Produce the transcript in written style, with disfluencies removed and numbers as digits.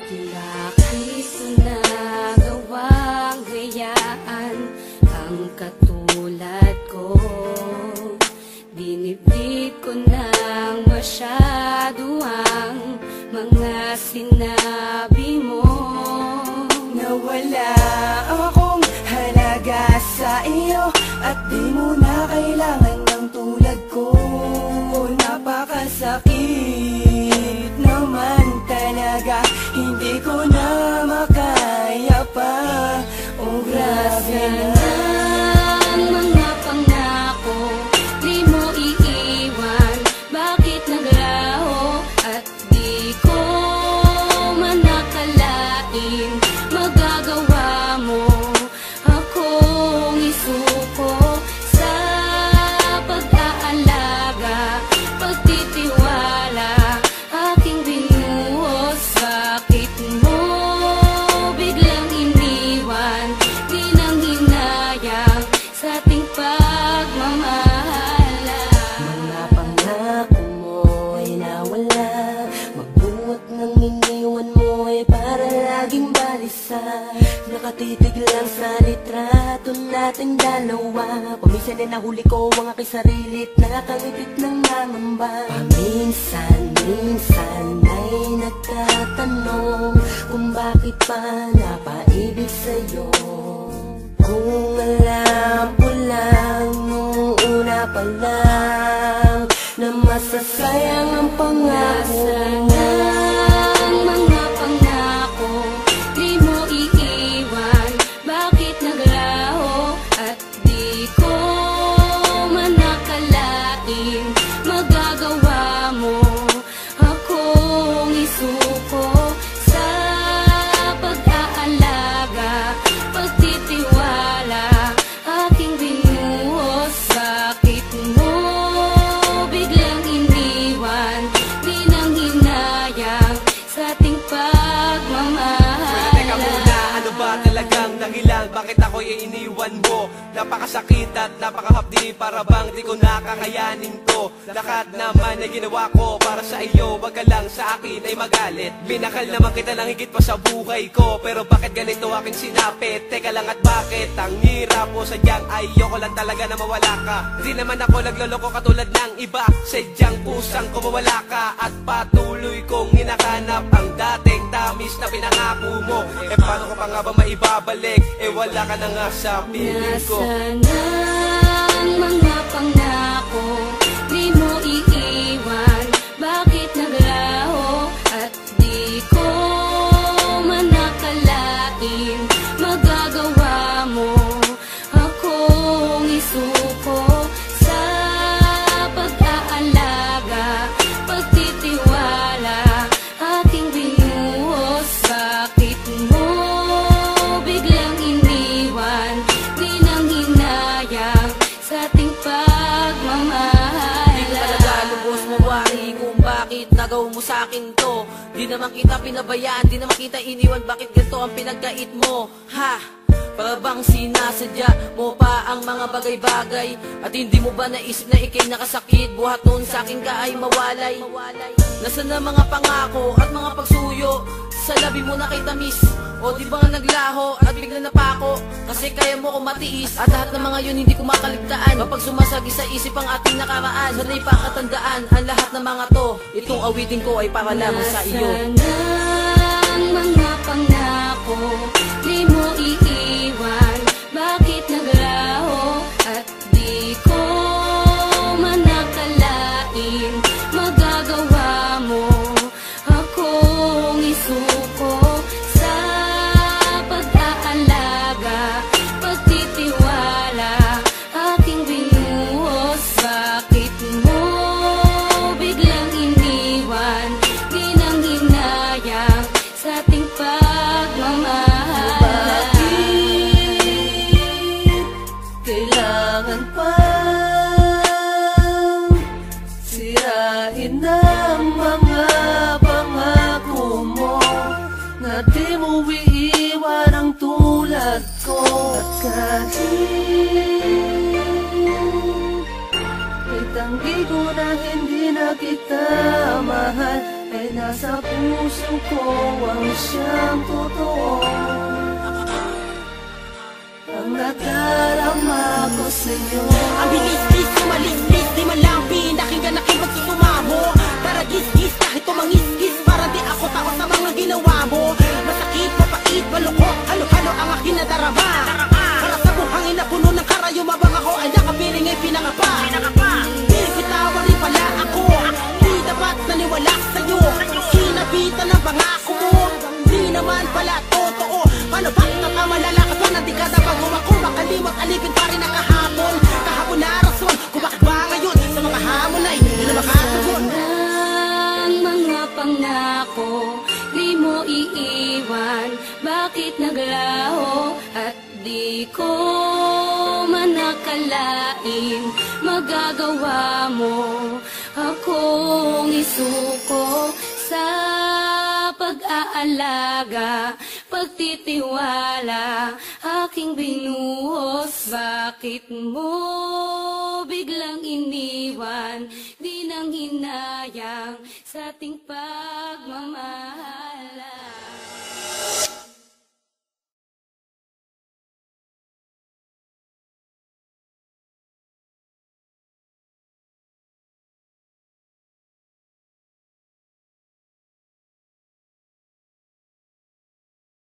Dilakis na gawang gayaan ang katulad ko. Dinibdib ko nang masyado ang mga sinabi mo. Nawala akong halaga sa iyo at di mo na kailangan ng tulad ko. Napakasakit naman talaga, hindi ko na makaya pa. Oh, grabe na ang mga pangako, di mo iiwan. Bakit naglaho at di ko man nakalain magagawa mo akong isuko sa pag-aalaga, pagtitiwala, aking binuhos. Bakit mo biglang iniwan? Di nang hinayang sa ating pagmamahala. mga pangako mo'y nawala, magbuot ng iniwan mo'y para laging balisa. Nakatitig lang sa litrato nating dalawa. Paminsan ay nahuli ko ang aking sarilit, nakangipit ng nangamba. Paminsan-minsan ay nagtatanong kung bakit pa napaibig sa'yo. Kung alam ko lang nung una pa lang na masasayang ang pangako. Ang mga pangako, di mo iiwan. Bakit naglaho at di ko man nakalain magagawa mo akong isuko sa pag-aalaga, pagtitiwala, aking binuhos. Bakit mo biglang iniwan? Di nang hinayang sa ating pagmamahala. Teka muna, ano ba talagang dahilan? Bakit ako'y iniwan mo? Napakasakit at napakahapdi, para bang di ko nakakayanin to. Lahat naman ay ginawa ko para sa iyo, wag ka lang sa akin ay magalit. Minakal naman kita lang higit pa sa buhay ko, pero bakit ganito aking sinapit? Teka lang, at bakit ang hirap mo? Sadyang ayoko lang talaga na mawala ka. Di naman ako nagloloko katulad ng iba, sadyang kusang ko mawala ka. At patuloy kong hinahanap ang dating tamis na pinangako mo. Eh paano ko pa nga ba maibabalik? Eh wala ka na nga sa piling ko. Nasaan ang mga pangako, di mo iiwan? Bakit naglaho at di ko man nakalain magagawa mo akong isuko sa pag-aalaga, pagtitiwala, aking binuhos. Bakit mo biglang iniwan? Di nang hinayang sa ating pagmamahala. Di ko talaga lubos mawari kung bakit nagaw mo sa akin to. Di naman kita pinabayaan, di naman kita iniwan. Bakit ganito ang pinagkait mo? Ha? Para bang sinasadya mo pa ang mga bagay-bagay? At hindi mo ba naisip na ikay nakasakit? Buhat noon sa akin ka ay mawalay. Nasaan na mga pangako at mga pagsuyo? Sa labi mo na kay tamis, o di ba nga naglaho at bigla napako? Kasi kaya mo ko matiis, at lahat ng mga yun hindi ko makaligtaan. Kapag sumasagi sa isip ang ating nakaraan, sana'y pakatandaan ang lahat ng mga to. Itong awitin ko ay para lamang sa iyo. Nasaan ang mga pangako, di mo iiwan? Bakit naglaho at di ko man nakalain magagawa mo akong isuko sa pag-aalaga, pagtitiwala, aking binuhos. Bakit mo biglang iniwan? Di nang hinayang sa ating pagmamahala. Bakit kailangan pa sirain ang mga pangako mo, na di mo iiwan ang tulad ko? At kahit itanggi ko na hindi na kita mahal ay nasa puso ko ang siyang totoo. Ang nadarama ko sa'yo. Ang bilis-bis, sumalis-lis, di man lang pinakinggan na kayo magsusumamo. Tara gis-gis, kahit tumangis-gis, para di ako tao sa mga ginawa mo. Masakit, mapait, malukot, halo-halo ang aking nadarama. Para sa buhangin na puno ng karayo, mabang ako ay nakapiling ay pinangapa. Pinagkitawa rin pala ako, di dapat naniwala sa'yo. Sinabitan ng pangako mo, di naman pala totoo. Paano ba't nakamalala ka pa na di ka dapat ako makalimot, alipin pa rin ang kahapon. Kahapon na rason, kung bakit ba ngayon sa mga hamon ay hindi na makatugon. Ang mga pangako di mo iiwan, bakit naglaho at di ko man nakalain magagawa mo akong isuko sa pag-aalaga, pagtitiwala aking binuhos. Bakit mo biglang iniwan, di nang hinayang sa ating pagmamahala?